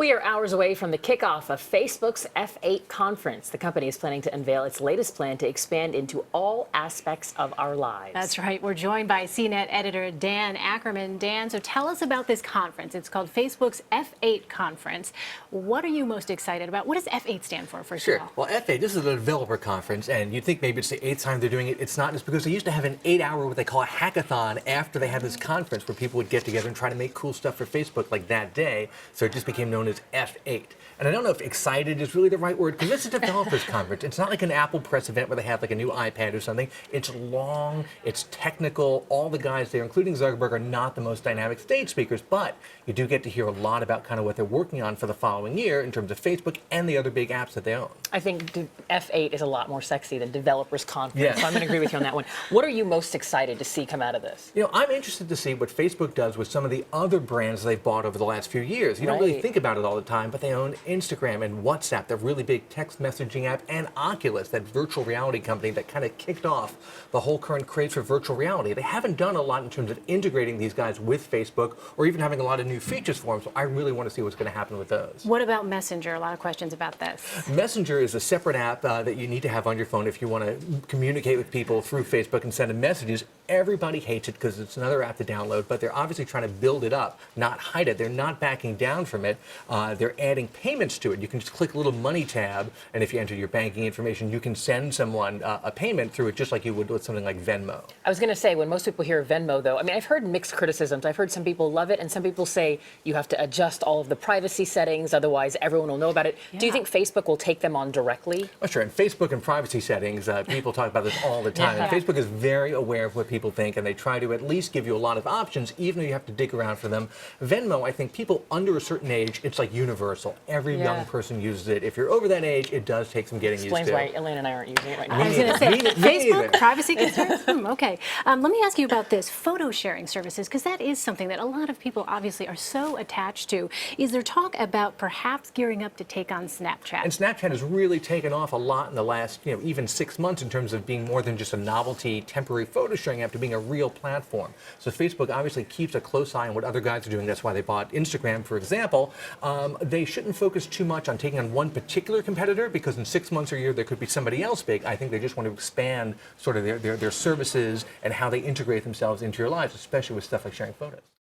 We are hours away from the kickoff of Facebook's F8 conference. The company is planning to unveil its latest plan to expand into all aspects of our lives. That's right. We're joined by CNET editor Dan Ackerman. Dan, so tell us about this conference. It's called Facebook's F8 conference. What are you most excited about? What does F8 stand for, first of all? Well, F8, this is a developer conference, and you'd think maybe it's the 8th time they're doing it. It's not. It's because they used to have an 8-hour, what they call a hackathon, after they had this conference where people would get together and try to make cool stuff for Facebook like that day. So it just became known as F8. And I don't know if excited is really the right word, because it's a developers conference. It's not like an Apple Press event where they have like a new iPad or something. It's long, it's technical. All the guys there, including Zuckerberg, are not the most dynamic stage speakers, but you do get to hear a lot about kind of what they're working on for the following year in terms of Facebook and the other big apps that they own. I think F8 is a lot more sexy than developers conference, Yeah. so I'm going to agree with you on that one. What are you most excited to see come out of this? You know, I'm interested to see what Facebook does with some of the other brands they've bought over the last few years. You don't really Right. think about it all the time, but they own Instagram and WhatsApp, the really big text messaging app, and Oculus, that virtual reality company that kind of kicked off the whole current craze for virtual reality. They haven't done a lot in terms of integrating these guys with Facebook or even having a lot of new features for them, so I really want to see what's going to happen with those. What about Messenger? A lot of questions about this. Messenger is a separate app that you need to have on your phone if you want to communicate with people through Facebook and send them messages. Everybody hates it because it's another app to download, but they're obviously trying to build it up, not hide it. They're not backing down from it. They're adding payments to it. You can just click a little money tab, and if you enter your banking information, you can send someone a payment through it just like you would with something like Venmo. I was going to say, when most people hear Venmo, though, I mean, I've heard mixed criticisms. I've heard some people love it, and some people say you have to adjust all of the privacy settings, otherwise everyone will know about it. Do you think Facebook will take them on directly? Oh, sure. And Facebook and privacy settings, people talk about this all the time. Yeah. And Facebook is very aware of what people think, and they try to at least give you a lot of options, even though you have to dig around for them. Venmo, I think people under a certain age, it's like universal. Every young person uses it. If you're over that age, it does take some getting used to. Explains why Elaine and I aren't using it right now. I was going to say, Me Facebook, neither. privacy concerns? Okay. Let me ask you about this, photo sharing services, because that is something that a lot of people obviously are so attached to. Is there talk about perhaps gearing up to take on Snapchat? And Snapchat has really taken off a lot in the last, even 6 months in terms of being more than just a novelty, temporary photo sharing app to being a real platform. So Facebook obviously keeps a close eye on what other guys are doing. That's why they bought Instagram, for example. They shouldn't focus too much on taking on one particular competitor, because in 6 months or a year there could be somebody else big. I think they just want to expand sort of their services and how they integrate themselves into your lives, especially with stuff like sharing photos.